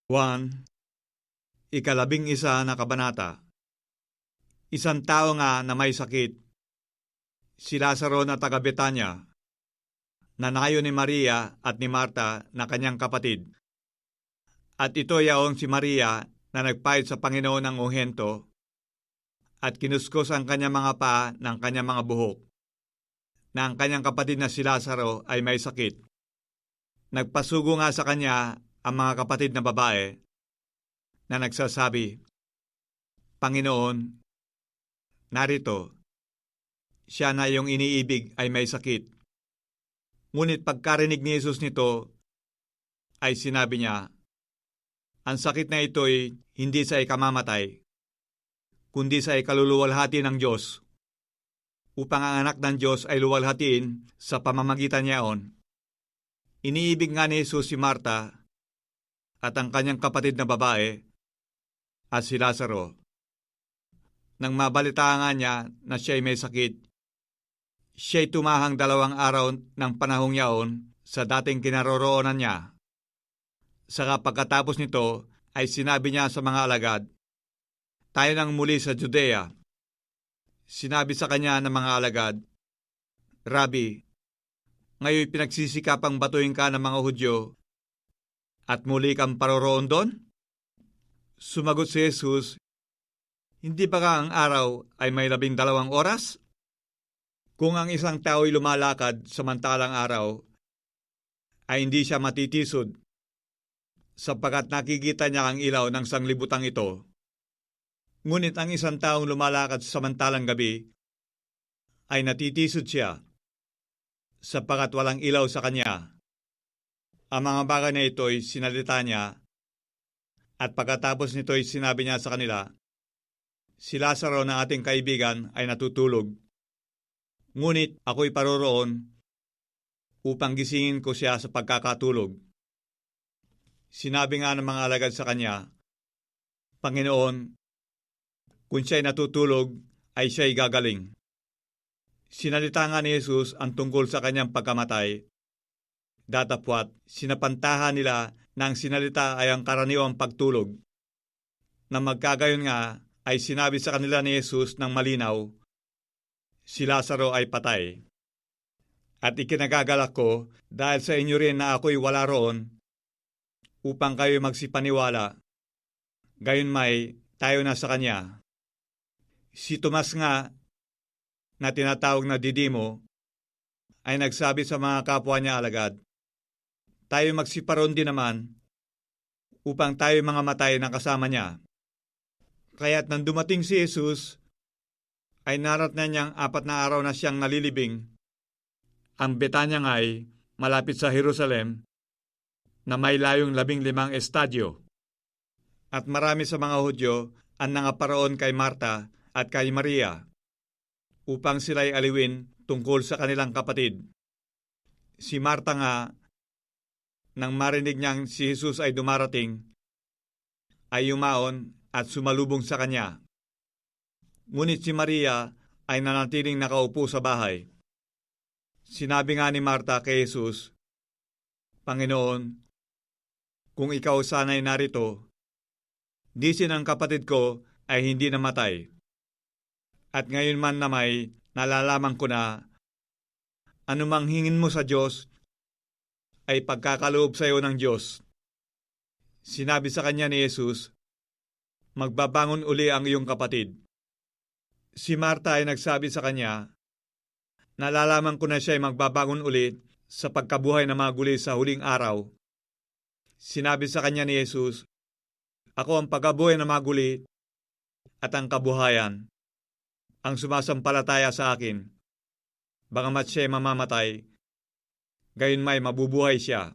Juan, 11 na kabanata. Isang tao nga na may sakit, si Lazaro na taga Betanya, nanayo ni Maria at ni Marta na kanyang kapatid. At ito yaong si Maria na nagpahid sa Panginoon ng ohento at kinuskos ang kanyang mga paa ng kanyang mga buhok, na ang kanyang kapatid na si Lazaro ay may sakit. Nagpasugo nga sa kanya ang mga kapatid na babae na nagsasabi, Panginoon, narito, siya na iyong iniibig ay may sakit. Ngunit pagkarinig ni Jesus nito, ay sinabi niya, ang sakit na ito'y hindi sa ikamamatay, kundi sa ikaluluwalhati ng Diyos, upang ang anak ng Diyos ay luwalhatiin sa pamamagitan niyaon. Iniibig nga ni Jesus si Marta at ang kanyang kapatid na babae at si Lazaro. Nang mabalitaan nga niya na siya'y may sakit, siya'y tumahang 2 araw ng panahong yaon sa dating kinaroroonan niya. Saka pagkatapos nito ay sinabi niya sa mga alagad, tayo nang muli sa Judea. Sinabi sa kanya ng mga alagad, Rabbi, ngayon pinagsisikapang batuhin ka ng mga Hudyo at muli kang paroroon doon? Sumagot si Jesus, hindi ba ka ang araw ay may 12 oras? Kung ang isang tao'y lumalakad samantalang araw, ay hindi siya matitisod, sapagkat nakikita niya ang ilaw ng sanglibutang ito. Ngunit ang isang taong lumalakad samantalang gabi, ay natitisod siya, sapagkat walang ilaw sa kanya. Ang mga bagay na ito'y sinalita niya, at pagkatapos nito'y sinabi niya sa kanila, si Lazaro na ating kaibigan ay natutulog, ngunit ako'y paroroon upang gisingin ko siya sa pagkakatulog. Sinabi nga ng mga alagad sa kanya, Panginoon, kung siya'y natutulog, ay siya'y gagaling. Sinalita nga ni Jesus ang tungkol sa kanyang pagkamatay. Datapwat, sinapantahan nila na ang sinalita ay ang karaniwang pagtulog. Na magkagayon nga, ay sinabi sa kanila ni Jesus ng malinaw, si Lazaro ay patay. At ikinagagalak ko dahil sa inyo rin na ako'y wala roon, upang kayo magsipaniwala. Gayon may, tayo na sa kanya. Si Tomas nga, na tinatawag na Didimo, ay nagsabi sa mga kapwa niya alagad, tayo magsiparoon din naman, upang tayo mga matay ng kasama niya. Kaya't nang dumating si Jesus, ay narat na niyang 4 na araw na siyang nalilibing. Ang Betanya nga'y malapit sa Jerusalem, na may layong 15 estadyo. At marami sa mga Hudyo ang nangaparoon kay Marta at kay Maria, upang sila'y aliwin tungkol sa kanilang kapatid. Si Marta nga, nang marinig niyang si Jesus ay dumarating, ay yumaon at sumalubong sa kanya. Ngunit si Maria ay nanatiling nakaupo sa bahay. Sinabi nga ni Marta kay Jesus, Panginoon, kung ikaw sana'y narito, disin ang kapatid ko ay hindi namatay. At ngayon man na may nalalaman ko na anumang hingin mo sa Diyos ay pagkakaloob sa iyo ng Diyos. Sinabi sa kanya ni Jesus, magbabangon uli ang iyong kapatid. Si Marta ay nagsabi sa kanya, nalalaman ko na siya ay magbabangon ulit sa pagkabuhay na maguli sa huling araw. Sinabi sa kanya ni Jesus, ako ang pagkabuhay na maguli at ang kabuhayan. Ang sumasampalataya sa akin, bagamat siya mamamatay, gayon may mabubuhay siya.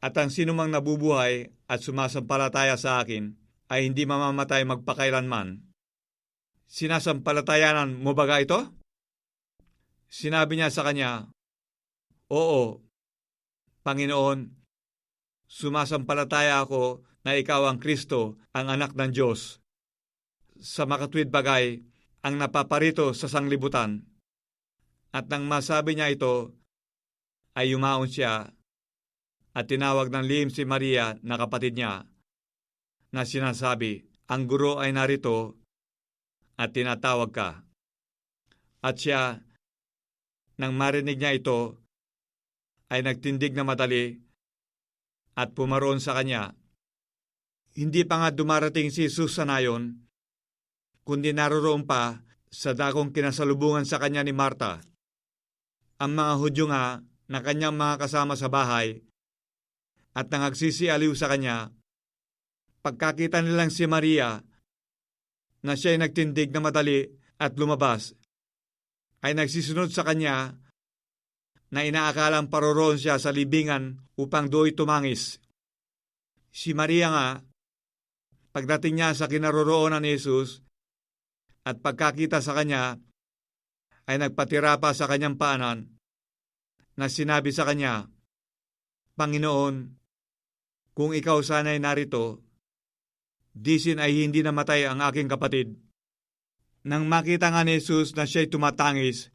At ang sinumang nabubuhay at sumasampalataya sa akin ay hindi mamamatay magpakailanman. Sinasampalatayanan mo ba ito? Sinabi niya sa kanya, oo, Panginoon, sumasampalataya ako na ikaw ang Kristo, ang anak ng Diyos. Sa makatwid bagay, ang napaparito sa sanglibutan. At nang masabi niya ito, ay yumaon siya at tinawag ng lihim si Maria na kapatid niya na sinasabi, "Ang guro ay narito at tinatawag ka." At siya, nang marinig niya ito, ay nagtindig na madali at pumaroon sa kanya. Hindi pa nga dumarating si Jesus sa nayon, kundi naroroon pa sa dakong kinasalubungan sa kanya ni Marta. Ang mga Hudyo nga na kanyang mga kasama sa bahay at nangagsisialiw sa kanya, pagkakita nilang si Maria na siya'y nagtindig na madali at lumabas, ay nagsisunod sa kanya na inaakalang paroroon siya sa libingan upang do'y tumangis. Si Maria nga, pagdating niya sa kinaroroonan ni Jesus at pagkakita sa kanya, ay nagpatira pa sa kanyang paanan na sinabi sa kanya, "Panginoon, kung ikaw sana'y narito, disin ay hindi namatay ang aking kapatid." Nang makita nga ni Jesus na siya'y tumatangis,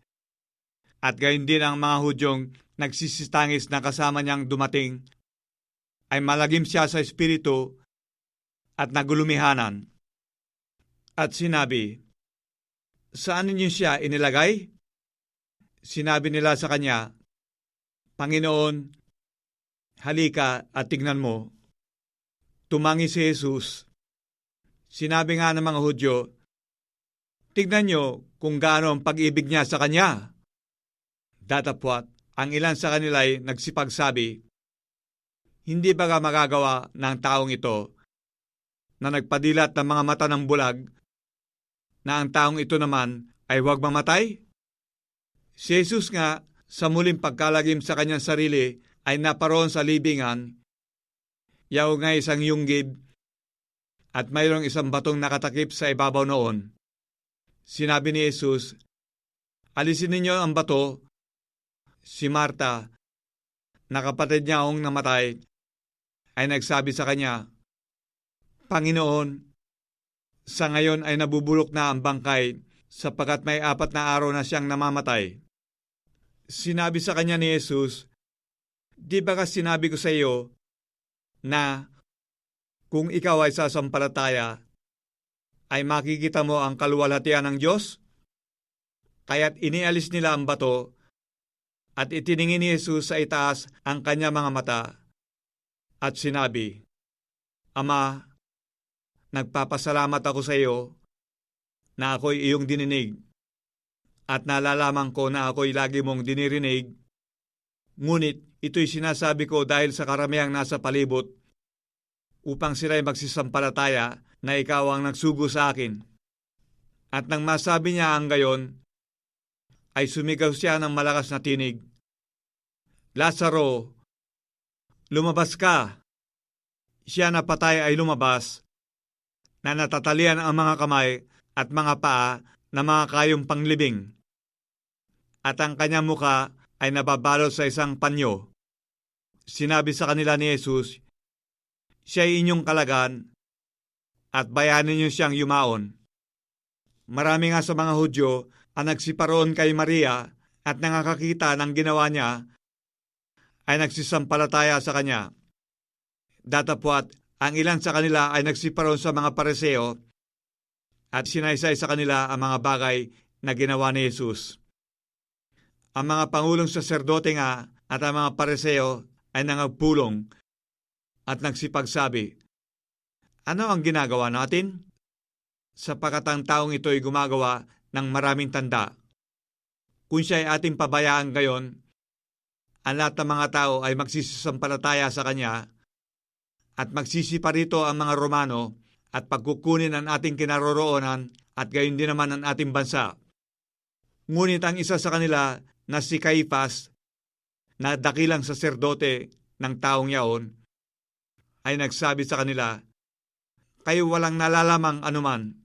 at gayon din ang mga Hudyong nagsisitangis na kasama niyang dumating, ay malagim siya sa espiritu at nagulumihanan. At sinabi, "Saan ninyo siya inilagay?" Sinabi nila sa kanya, "Panginoon, halika at tignan mo." Tumangis si Jesus. Sinabi nga ng mga Hudyo, "Tignan niyo kung gaano ang pag-ibig niya sa kanya." Datapwat, ang ilan sa kanila ay nagsipagsabi, "Hindi ba magagawa ng taong ito na nagpadilat ng mga mata ng bulag, na ang taong ito naman ay huwag mamatay?" Si Jesus nga, sa muling pagkalagim sa kanyang sarili, ay naparoon sa libingan, yaw nga isang yunggib, at mayroong isang batong nakatakip sa ibabaw noon. Sinabi ni Jesus, "Alisin ninyo ang bato." Si Marta, na kapatid niya ang namatay, ay nagsabi sa kanya, "Panginoon, sa ngayon ay nabubulok na ang bangkay sapagkat may 4 na araw na siyang namamatay." Sinabi sa kanya ni Jesus, "Di ba sinabi ko sa iyo na kung ikaw ay sasampalataya, ay makikita mo ang kaluwalhatian ng Diyos?" Kaya't inialis nila ang bato at itiningin ni Jesus sa itaas ang kanya mga mata at sinabi, "Ama, nagpapasalamat ako sa iyo na ako'y iyong dininig at nalalaman ko na ako'y lagi mong dinirinig, ngunit ito'y sinasabi ko dahil sa karamihang nasa palibot upang sila'y magsisampalataya na ikaw ang nagsugo sa akin." At nang masabi niya ang gayon, ay sumigaw siya ng malakas na tinig, "Lazaro, lumabas ka!" Siya na patay ay lumabas, na natatalian ang mga kamay at mga paa na mga kayong panglibing, at ang kanyang muka ay nababalot sa isang panyo. Sinabi sa kanila ni Jesus, "Siya'y inyong kalagan, at bayanin niyo siyang yumaon." Marami nga sa mga Hudyo ang nagsiparoon kay Maria at nangakakita ng ginawa niya, ay nagsisampalataya sa kanya. Datapwat, ang ilan sa kanila ay nagsiparoon sa mga Pariseo at sinaysay sa kanila ang mga bagay na ginawa ni Jesus. Ang mga pangulong saserdote nga at ang mga Pariseo ay nangagpulong at nagsipagsabi, "Ano ang ginagawa natin? Sapagkat ang taong ito ay gumagawa ng maraming tanda. Kung siya ay ating pabayaan gayon, ang lahat ng mga tao ay magsisisampalataya sa kanya at magsisipa rito ang mga Romano at pagkukunin ang ating kinaroroonan at gayon din naman ang ating bansa." Ngunit ang isa sa kanila na si Caifas, na dakilang saserdote ng taong yaon, ay nagsabi sa kanila, "Kayo walang nalalamang anuman.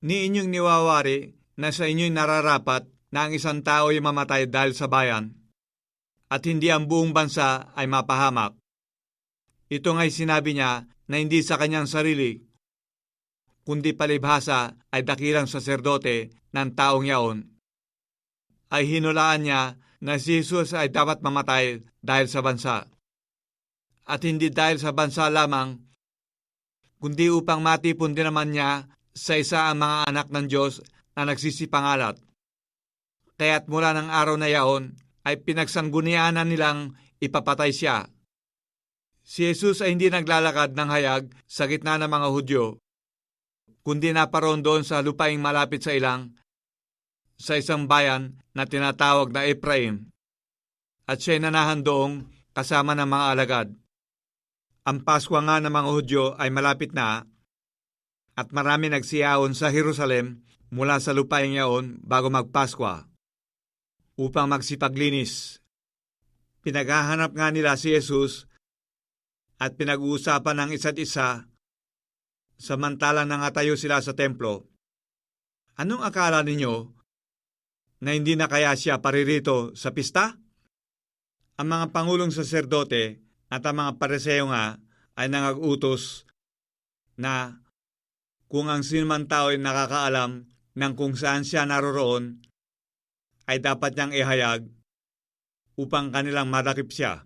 Ni inyong niwawari na sa inyo'y nararapat na ang isang tao ay mamatay dahil sa bayan, at hindi ang buong bansa ay mapahamak." Ito nga'y sinabi niya na hindi sa kanyang sarili, kundi palibhasa ay dakilang saserdote ng taong yaon. Ay hinulaan niya na si Jesus ay dapat mamatay dahil sa bansa. at hindi dahil sa bansa lamang, kundi upang matipon din naman niya sa isa ang mga anak ng Diyos na nagsisipangalat. Kaya't mula ng araw na yaon ay pinagsanggunianan nilang ipapatay siya. Si Jesus ay hindi naglalakad ng hayag sa gitna ng mga Hudyo, kundi naparoon doon sa lupaing malapit sa ilang, sa isang bayan na tinatawag na Ephraim, at siya'y nanahan doong kasama ng mga alagad. Ang Paskwa nga ng mga Hudyo ay malapit na, at marami nagsiyahon sa Jerusalem mula sa lupaing yaon bago magpaskwa, upang magsipaglinis. Pinaghahanap nga nila si Jesus at pinag-uusapan ng isa't isa, samantalang nangatayo sila sa templo. Anong akala ninyo, na hindi na kaya siya paririto sa pista? Ang mga pangulong saserdote at ang mga pariseo nga ay nangag-utos na kung ang sinuman tao ay nakakaalam ng kung saan siya naroroon, ay dapat niyang ihayag upang kanilang madakip siya.